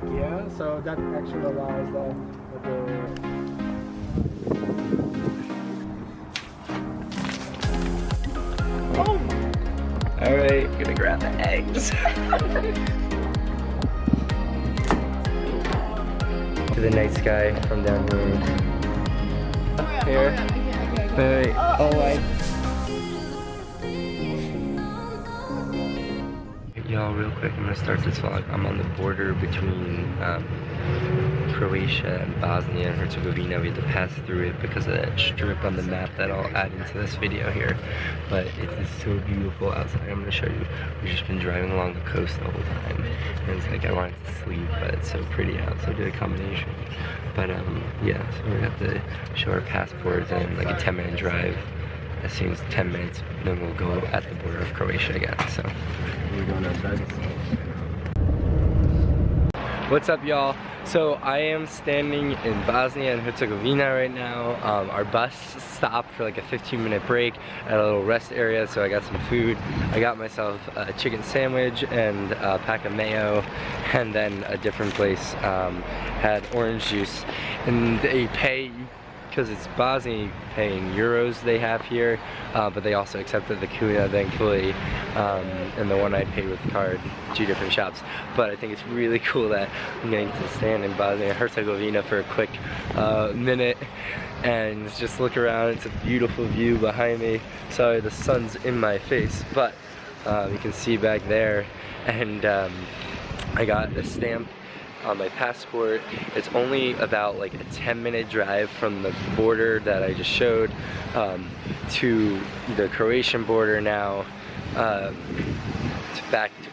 Yeah, so that actually allows the Alright, gonna grab the eggs. To the night sky from down here. Wait. Y'all, real quick, I'm gonna start this vlog. I'm on the border between Croatia and Bosnia and Herzegovina. We had to pass through it because of that strip on the map that I'll add into this video here. But it is so beautiful outside. I'm gonna show you. We've just been driving along the coast the whole time. And it's like I wanted to sleep, but it's so pretty out, so I did a combination. But yeah, so we're gonna have to show our passports and like a 10-minute drive. As soon as 10 minutes, then we'll go at the border of Croatia again. So we're going outside. What's up, y'all? So I am standing in Bosnia and Herzegovina right now. Our bus stopped for like a 15-minute break at a little rest area, so I got some food. I got myself a chicken sandwich and a pack of mayo, and then a different place had orange juice. And they pay, because it's Bosnia, you pay in euros they have here, but they also accepted the kuna, thankfully, and the one I paid with the card, 2 different shops. But I think it's really cool that I'm getting to stand in Bosnia and Herzegovina for a quick minute and just look around. It's a beautiful view behind me. Sorry, the sun's in my face, but you can see back there, and I got a stamp on my passport. It's only about like a 10-minute drive from the border that I just showed to the Croatian border now, to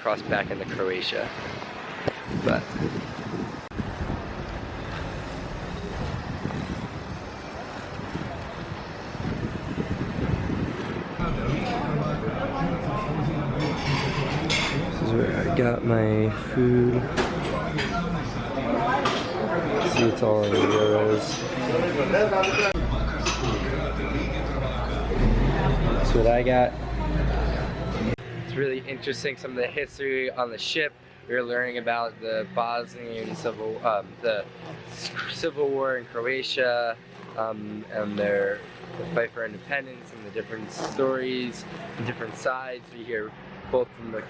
cross back into Croatia. But this is where I got my food. See, it's all in euros. That's what I got. It's really interesting, some of the history on the ship. We were learning about the Bosnian civil war in Croatia, and the fight for independence, and the different stories and different sides. We hear both from the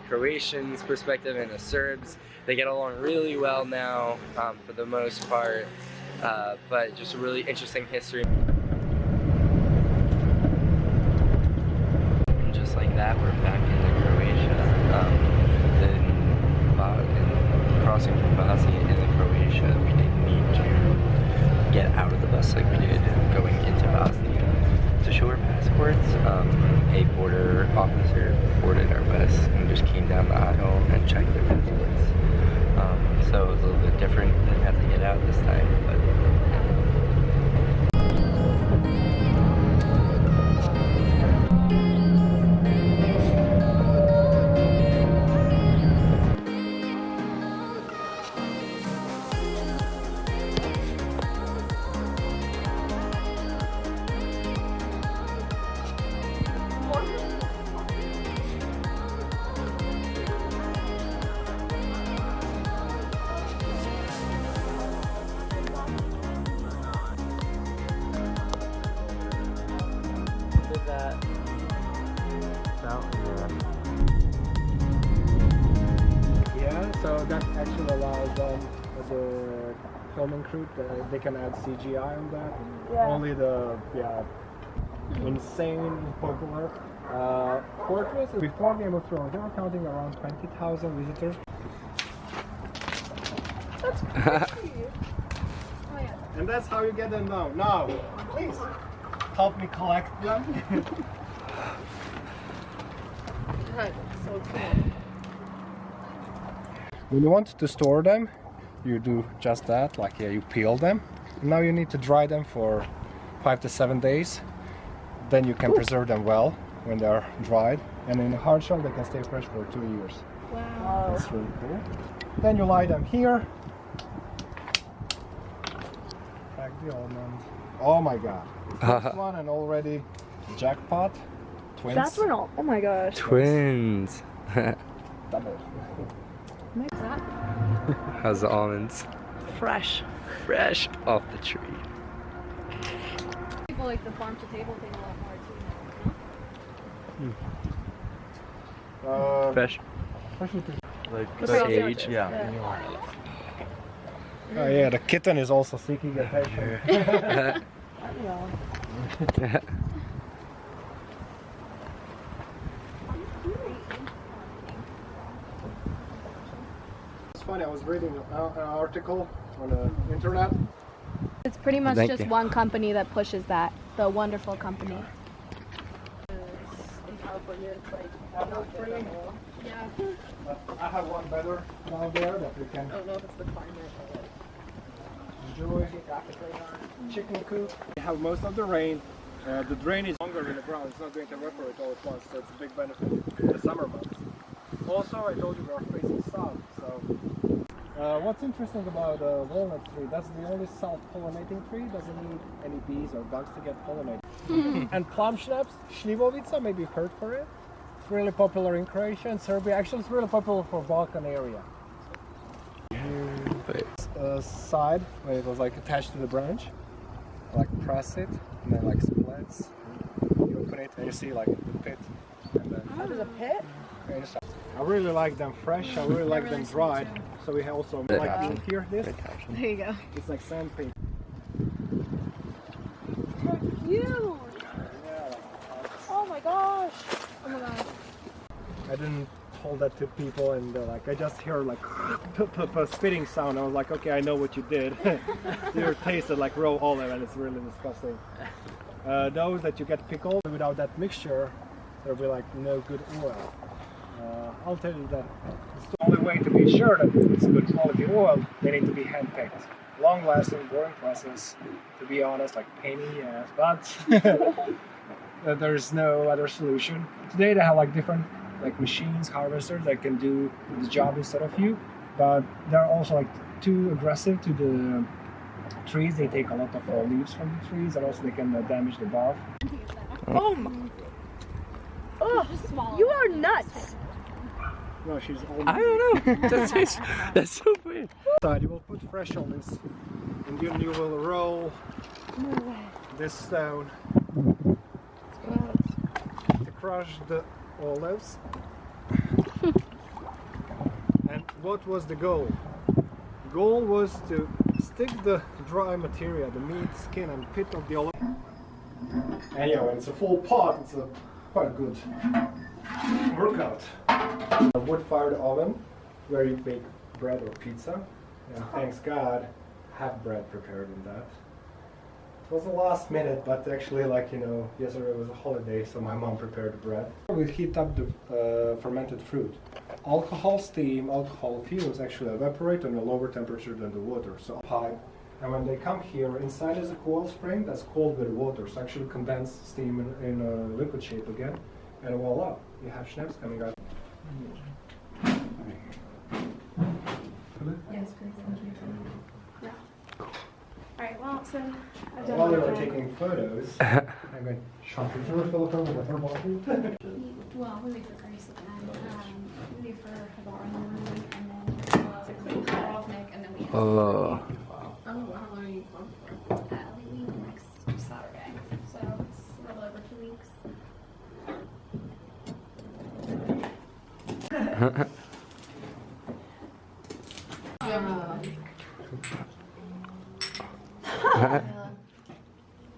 Croatians' perspective and the Serbs. They get along really well now, for the most part, but just a really interesting history. And just like that, we're back into Croatia. Then crossing from Bosnia into Croatia, we didn't need to get out of the bus like we did going into Bosnia. To show our passports, a border officer boarded our bus and just came down the aisle and checked their passports. So it was a little bit different. Didn't have to get out this time, but so that actually allows the filming crew they can add CGI on that. Yeah. Only the insane popular fortress. Before Game of Thrones, they were counting around 20,000 visitors. That's crazy. Oh, yeah. And that's how you get them down. Now, please help me collect them. That's so cool. When you want to store them, you do just that, like you peel them. Now you need to dry them for 5 to 7 days. Then you can preserve them well when they're dried. And in a hard shell, they can stay fresh for 2 years. Wow. That's really cool. Then you lie them here. Crack the almond. Oh my god. First one and already jackpot. Twins. That's real. Oh my gosh. Twins. Double. What's that? How's the almonds? Fresh. Fresh off the tree. People like the farm to table thing a lot more too. Fresh. Like sage. Yeah. Oh yeah, the kitten is also seeking attention. It's funny, I was reading an article on the internet. It's pretty much Thank just you. one company that pushes that. The wonderful company. In California, it's like yeah. I have one better down there that we can I don't know if it's the climate. enjoy. Chicken coop. We have most of the rain. The drain is longer in the ground. It's not going to evaporate all at once, so it's a big benefit in the summer months. Also, I told you we are facing south, so what's interesting about walnut tree, that's the only self-pollinating tree, doesn't need any bees or bugs to get pollinated. And plum schnapps, Šljivovica, maybe you've heard for it. It's really popular in Croatia and Serbia. Actually, it's really popular for Balkan area. Side, where it was like attached to the branch, like press it, and then like splits. You open it and you see like the pit. And then There's a pit? I really like them fresh, I really like them dried. So we have also like in here this. There you go. It's like sandpaper. Cute! Oh my gosh! Oh my gosh. I didn't told that to people, and like I just hear like a spitting sound. I was like, okay, I know what you did. You tasted like raw olive, and it's really disgusting. Those that you get pickled without that mixture, there'll be like no good oil. I'll tell you that it's the only way to be sure that it's a good quality oil. They need to be hand-picked. Long-lasting, boring process. To be honest, like pain in the ass, but there's no other solution. Today they have like different like machines, harvesters that can do the job instead of you, but they're also like too aggressive to the trees. They take a lot of leaves from the trees, and also they can damage the bark. Oh my. Oh, you are nuts. No, she's all I don't know. That's so weird. side. You will put fresh olives, and then you will roll this stone to crush the olives. And what was the goal? The goal was to stick the dry material, the meat, skin, and pit of the olive. Anyway, it's a full pot. It's a quite good workout. A wood-fired oven where you bake bread or pizza, and thanks God, have bread prepared in that. It was the last minute, but actually, like, you know, yesterday was a holiday, so my mom prepared the bread. We heat up the fermented fruit. Alcohol, steam, alcohol fumes actually evaporate on a lower temperature than the water, so pipe. And when they come here, inside is a coil spring that's cooled with water, so actually condensed steam in a liquid shape again, and voila, you have schnapps coming out. Yes, please. Thank you. Yeah. Alright, well, so I've done While they were everything. taking photos, I'm going to shop with her, fill up her with her bottle. Well, we make for Grace and we do for Havar in the morning, and then Rovnik, and then we have Oh. Oh, wow, how long are you gone for? we leave next Saturday, so it's a little over 2 weeks.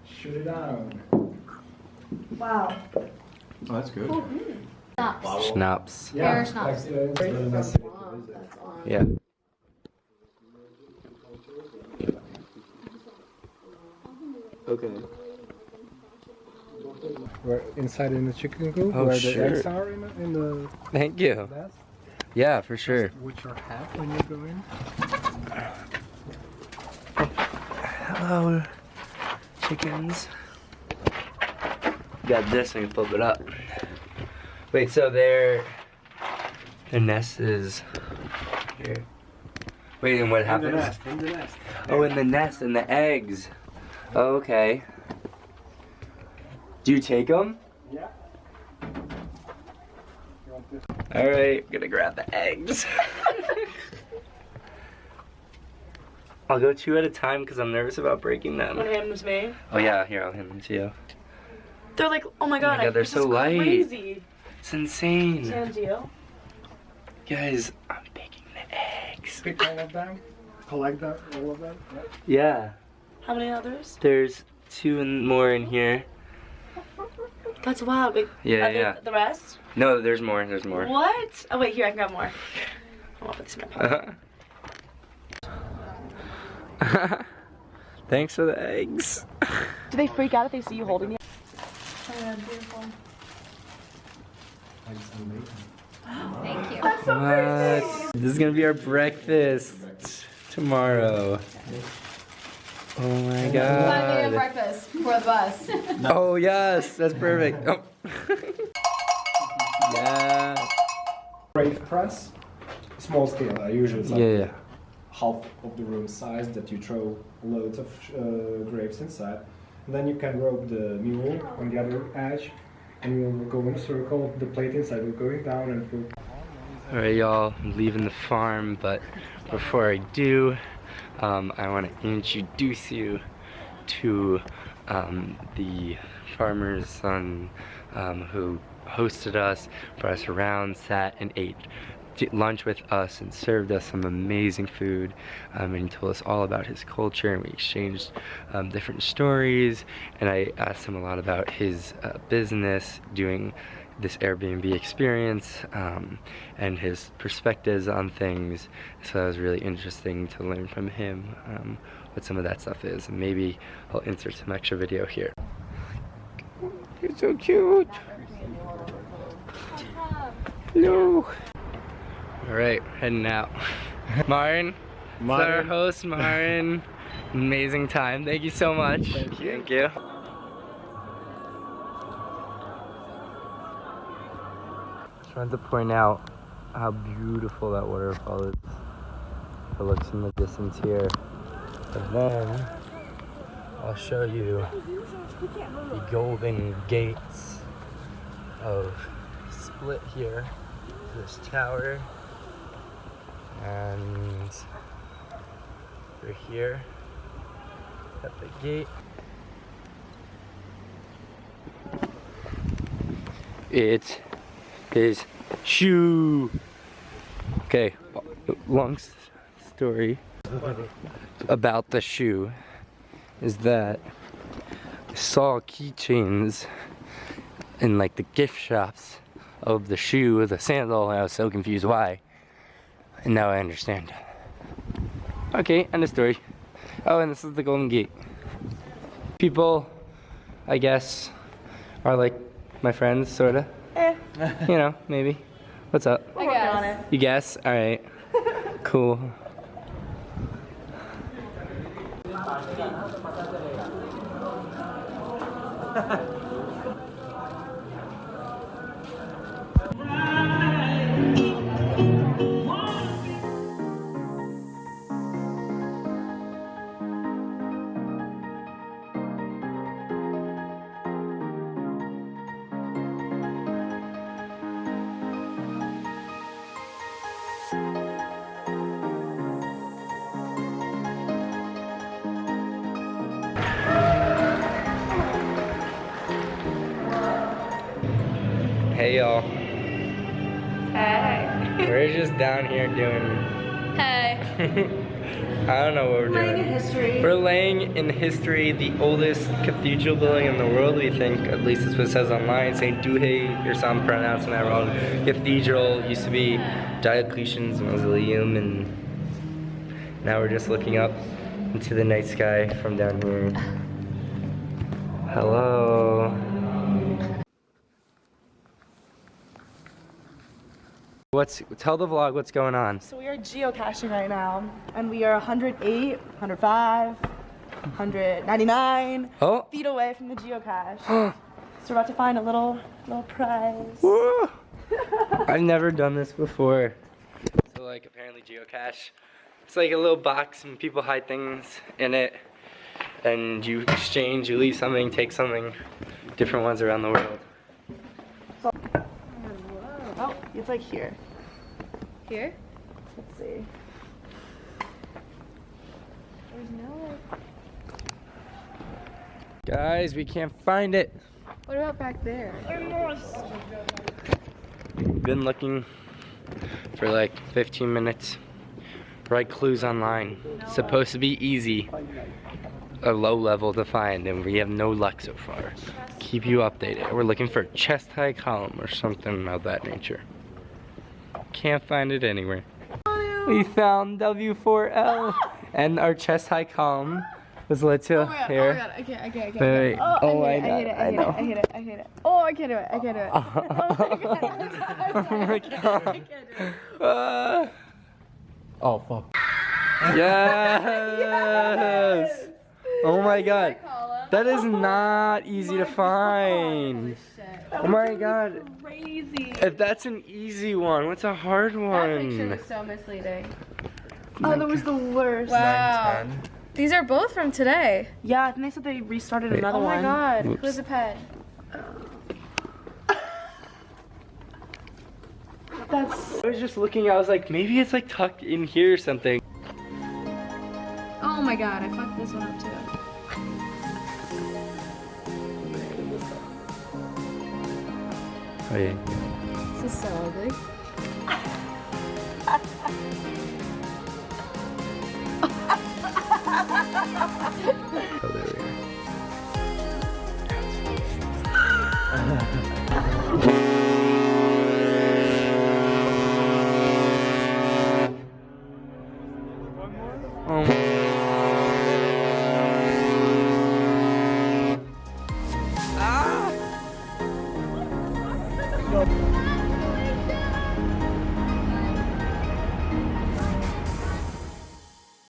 Shoot it down. Wow. Oh, that's good. Schnapps. Pear schnapps. That's on. Yeah. Okay. We're inside in the chicken coop Oh, where sure. the eggs are in the Thank you. nest. Yeah, for sure. With your hat when you go in. Hello, chickens. Got this and flip it up. Wait, so their nest is here. Wait, and what happens? In the nest. Oh, in the nest and the eggs. Oh, okay. Do you take them? Yeah. You want this? All right, gonna grab the eggs. I'll go 2 at a time because I'm nervous about breaking them. Want to hand them to me? Oh yeah, here, I'll hand them to you. They're like, oh my god, they're this so is light. crazy. It's insane. Hand to you. Guys, I'm picking the eggs. Pick all of them. Collect them, all of them. Yeah. How many others? There's 2 and more in here. That's wild. Wait, Yeah, are yeah. The rest? No, there's more. There's more. What? Oh wait, here, I can grab more. I'll put this in my pocket. Thanks for the eggs. Do they freak out if they see you holding it? Oh, yeah, beautiful. Thank you. That's so crazy. This is gonna be our breakfast tomorrow. Oh my 5 a.m. god. breakfast for the bus. Oh yes, that's perfect. Oh. Yeah. Grape press, small scale. Usually it's like Yeah. half of the room size that you throw loads of grapes inside. And then you can rope the mule on the other edge, and you'll go in a circle. The plate inside will going down and will. Alright y'all, I'm leaving the farm, but before I do, I want to introduce you to the farmer's son who hosted us, brought us around, sat and ate lunch with us and served us some amazing food, and he told us all about his culture, and we exchanged different stories, and I asked him a lot about his business doing this Airbnb experience, and his perspectives on things. So that was really interesting to learn from him what some of that stuff is, and maybe I'll insert some extra video here. You're so cute. Hello. Alright, heading out. Martin, our host, Martin. Amazing time. Thank you so much. Thank you. Thank you. Just wanted to point out how beautiful that waterfall is. It looks in the distance here. And then I'll show you the golden gates of Split here. This tower. And we're here at the gate. It is shoe. Okay, long story about the shoe is that I saw keychains in like the gift shops of the shoe, the sandal, and I was so confused why. And now I understand. Okay, end of story. Oh, and this is the Golden Gate. People, I guess, are like my friends, sorta. You know, maybe. What's up? I guess. You guess? Alright. Cool. Hey y'all. Hey. We're just down here doing Hey. I don't know what we're doing. Laying in history. We're laying in history the oldest cathedral building in the world, we think. At least that's what it says online. St. Duhe, or some pronouncing that wrong. Cathedral used to be Diocletian's mausoleum, and now we're just looking up into the night sky from down here. Hello. Tell the vlog what's going on. So we are geocaching right now, and we are 108, 105, 199 feet away from the geocache. So we're about to find a little prize. Woo! I've never done this before. So like apparently geocache, it's like a little box and people hide things in it, and you exchange, you leave something, take something, different ones around the world. Oh, it's like here. Here? Let's see. Guys, we can't find it. What about back there? Been looking for like 15 minutes. Write clues online. It's supposed to be easy. A low level to find, and we have no luck so far. Keep you updated. We're looking for a chest high column or something of that nature. Can't find it anywhere. We found W4L, and our chest high column was led to here. Oh my god, I can't. Wait. Oh my god, I hate it. Oh, I can't do it. Oh my god. Oh fuck. Yes! Oh my god. That is not easy to find. Oh my god. Crazy. If that's an easy one, what's a hard That picture one? was so misleading. Oh, that was the worst. Wow. These are both from today. Yeah, I think they said they restarted another Oh my one. god. Oops. Who's a pet? I was just looking, I was like, maybe it's like tucked in here or something. Oh my god, I fucked this one up too. Oh yeah. This is so ugly. Oh, there we go. Oh my